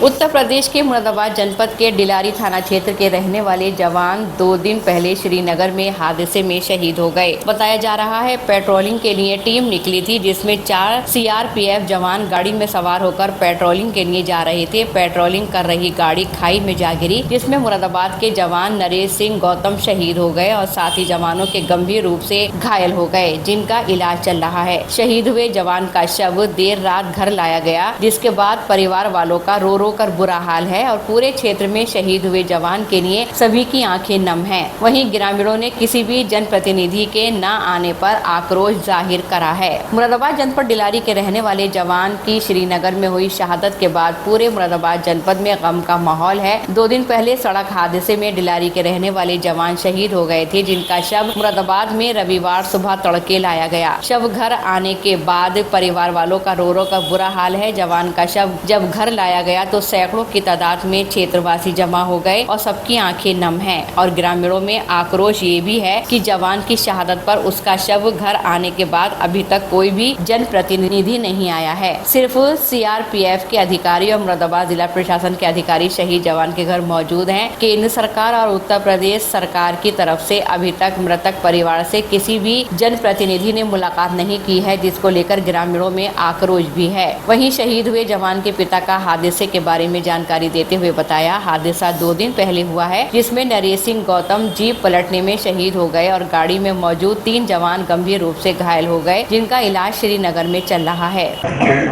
उत्तर प्रदेश के मुरादाबाद जनपद के डिलारी थाना क्षेत्र के रहने वाले जवान 2 दिन पहले श्रीनगर में हादसे में शहीद हो गए। बताया जा रहा है पेट्रोलिंग के लिए टीम निकली थी, जिसमें 4 सीआरपीएफ जवान गाड़ी में सवार होकर पेट्रोलिंग के लिए जा रहे थे। पेट्रोलिंग कर रही गाड़ी खाई में जा गिरी, जिसमें मुरादाबाद के जवान नरेश सिंह गौतम शहीद हो गए और साथ ही जवानों के गंभीर रूप से घायल हो गए, जिनका इलाज चल रहा है। शहीद हुए जवान का शव देर रात घर लाया गया, जिसके बाद परिवार वालों का रो कर बुरा हाल है और पूरे क्षेत्र में शहीद हुए जवान के लिए सभी की आंखें नम हैं। वहीं ग्रामीणों ने किसी भी जनप्रतिनिधि के न आने पर आक्रोश जाहिर करा है। मुरादाबाद जनपद डिलारी के रहने वाले जवान की श्रीनगर में हुई शहादत के बाद पूरे मुरादाबाद जनपद में गम का माहौल है। 2 दिन पहले सड़क हादसे में डिलारी के रहने वाले जवान शहीद हो गए थे, जिनका शव मुरादाबाद में रविवार सुबह तड़के लाया गया। शव घर आने के बाद परिवार वालों का रो का बुरा हाल है। जवान का शव जब घर लाया गया तो सैकड़ों की तादाद में क्षेत्रवासी जमा हो गए और सबकी आंखें नम हैं। और ग्रामीणों में आक्रोश ये भी है कि जवान की शहादत पर उसका शव घर आने के बाद अभी तक कोई भी जनप्रतिनिधि नहीं आया है। सिर्फ सीआरपीएफ के अधिकारी और मुरादाबाद जिला प्रशासन के अधिकारी शहीद जवान के घर मौजूद हैं। केंद्र सरकार और उत्तर प्रदेश सरकार की तरफ से अभी तक मृतक परिवार से किसी भी जनप्रतिनिधि ने मुलाकात नहीं की है, जिसको लेकर ग्रामीणों में आक्रोश भी है। वहीं शहीद हुए जवान के पिता का हादसे के बारे में जानकारी देते हुए बताया, हादसा 2 दिन पहले हुआ है, जिसमें नरेश सिंह गौतम जीप पलटने में शहीद हो गए और गाड़ी में मौजूद 3 जवान गंभीर रूप से घायल हो गए, जिनका इलाज श्रीनगर में चल रहा है।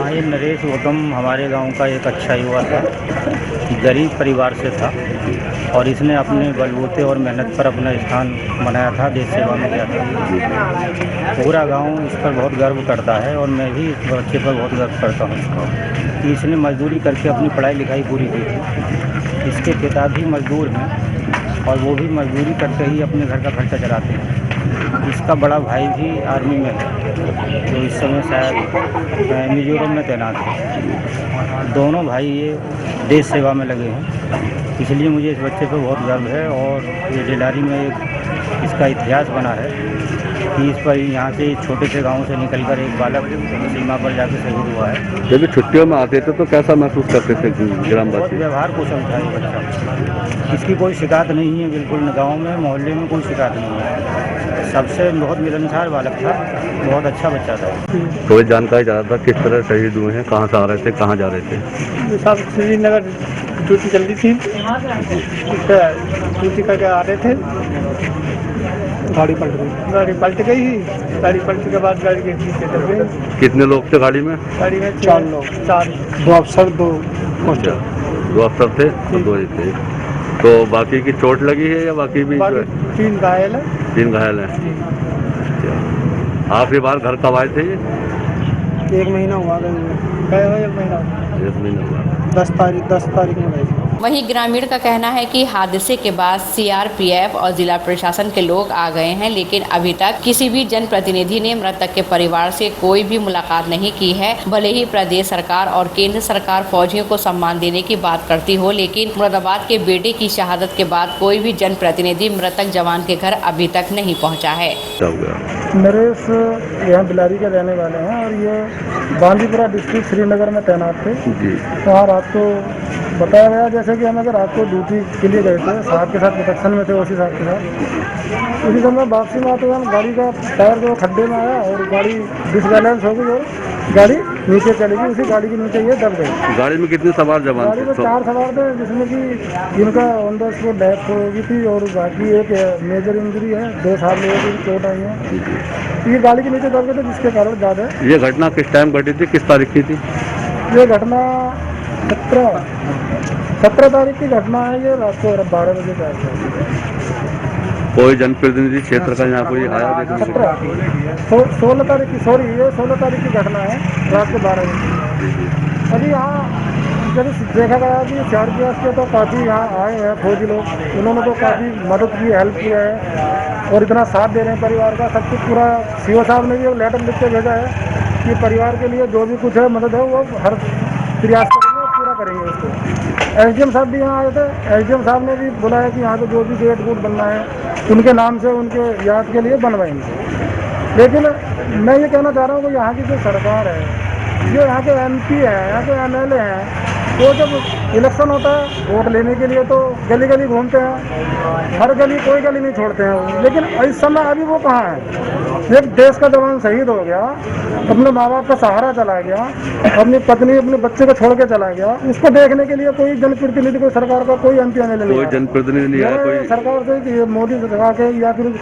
ये नरेश गौतम हमारे गांव का एक अच्छा युवा था, गरीब परिवार से था और इसने अपने बलबूते और मेहनत पर अपना स्थान बनाया था, देश सेवा में गया था। पूरा गांव इस पर बहुत गर्व करता है और मैं भी इस बच्चे पर बहुत गर्व करता हूँ कि इसने मजदूरी करके अपनी पढ़ाई लिखाई पूरी की थी। इसके पिता भी मजदूर हैं और वो भी मजदूरी करके ही अपने घर का खर्चा चलाते हैं। इसका बड़ा भाई भी आर्मी में है, जो इस समय शायद मिजोरम में तैनात है। दोनों भाई ये देश सेवा में लगे हैं, इसलिए मुझे इस बच्चे पर बहुत गर्व है। और ये डिलारी में एक इसका इतिहास बना है कि इस पर यहाँ से छोटे से गांव से निकलकर एक बालक सीमा पर जाकर शहीद हुआ है। जब छुट्टियों में आते थे तो कैसा महसूस करते थे ग्रामवासी? व्यवहार कुशल था ये बच्चा, इसकी कोई शिकायत नहीं है, बिल्कुल गांव में मोहल्ले में कोई शिकायत नहीं है। सबसे बहुत मिलनसार बालक था, बहुत अच्छा बच्चा था। थोड़ी जानकारी चाहता था किस तरह शहीद हुए हैं, कहाँ से आ रहे थे, कहाँ जा रहे थे? सब श्रीनगर ड्यूटी चल रही थी, ड्यूटी करके आ रहे थे, गाड़ी पलट गई। गाड़ी पलट पलटने के बाद गाड़ी के पीछे चल गए। कितने लोग थे गाड़ी में? गाड़ी में 4 लोग, 2 अफसर 2 मास्टर। 2 अफसर थे और 2 ही थे। तो बाकी की चोट लगी है या बाकी भी? 3 घायल है। 3 घायल हैं। आखिरी बार घर कब आए थे ये? 1 महीना हुआ गए हुए, 1 महीना हुआ। 10 तारीख में गए। वहीं ग्रामीण का कहना है कि हादसे के बाद सीआरपीएफ और जिला प्रशासन के लोग आ गए हैं, लेकिन अभी तक किसी भी जनप्रतिनिधि ने मृतक के परिवार से कोई भी मुलाकात नहीं की है। भले ही प्रदेश सरकार और केंद्र सरकार फौजियों को सम्मान देने की बात करती हो, लेकिन मुरादाबाद के बेटे की शहादत के बाद कोई भी जनप्रतिनिधि मृतक जवान के घर अभी तक नहीं पहुँचा है। नरेश यहाँ बिलारी के रहने वाले हैं और ये बांदीपुरा डिस्ट्रिक्ट श्रीनगर में तैनात थे। वहाँ रात को बताया गया जैसे कि हम अगर रात को ड्यूटी के लिए गए थे, साहब के साथ प्रोटेक्शन में थे, उसी साहब के साथ। उसी समय वापसी में आते हम गाड़ी का टायर जो खड्डे में आया और गाड़ी डिसबैलेंस हो गई और गाड़ी नीचे चली गई। उसी गाड़ी के नीचे ये दब गई। गाड़ी में कितने सवार जवान? गाड़ी में 4 सवार थे, जिसमें कि इनका ऑन द स्पॉट डेथ हो गई थी और बाकी एक मेजर इंजरी है, 2 साल लोगों की चोट आई है। ये गाड़ी के नीचे दब गए थे, जिसके कारण ज़्यादा। ये घटना किस टाइम घटी थी, किस तारीख की थी? ये घटना 17 तारीख की घटना है। ये रात को 12 बजे का है। कोई जनप्रतिनिधि क्षेत्र का यहाँ कोई आया? 16 तारीख की, सॉरी ये 16 तारीख की घटना है, रात को 12 बजे। अभी यहाँ जब देखा गया कि सीआरपीएफ के तो काफ़ी यहाँ आए हैं फौजी लोग, उन्होंने तो काफ़ी मदद की, हेल्प किया है और इतना साथ दे रहे हैं परिवार का। सब कुछ पूरा सीओ साहब ने भी एक लेटर लिख के भेजा है कि परिवार के लिए जो भी कुछ है मदद है वो हर प्रयास करेंगे, पूरा करेंगे उसको। एसडीएम साहब भी यहाँ आए थे, एसडीएम साहब ने भी बुलाया कि यहाँ पे जो भी गेट गुट बनना है उनके नाम से, उनके याद के लिए बनवाएंगे। लेकिन मैं ये कहना चाह रहा हूँ कि यहाँ की जो सरकार है, जो यहाँ के एमपी हैं, यहाँ के एमएलए हैं, वो जब इलेक्शन होता है वोट लेने के लिए तो गली गली घूमते हैं, हर गली कोई गली नहीं छोड़ते हैं वो। लेकिन इस समय अभी वो कहाँ है? एक देश का जवान शहीद हो गया, अपने माँ बाप का सहारा चला गया, अपनी पत्नी अपने बच्चे को छोड़ के चला गया, उसको देखने के लिए कोई जनप्रतिनिधि, कोई सरकार का कोई एमपी एमएलए नहीं कोई आया। जनप्रतिनिधि नहीं आया, मेरा कोई सरकार से कि मोदी सरकार के या फिर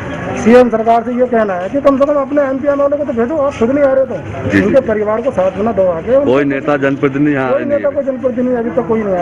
सीएम सरकार से ये कहना है कि कम से कम अपने एमपी एमएलए को तो भेजो। आप खुद नहीं आ रहे तो जी। उनके परिवार को साथ में दो आके। कोई नेता जनप्रतिनिधि यहाँ कोई आए नहीं नेता है। कोई जनप्रतिनिधि अभी तक कोई नहीं आया।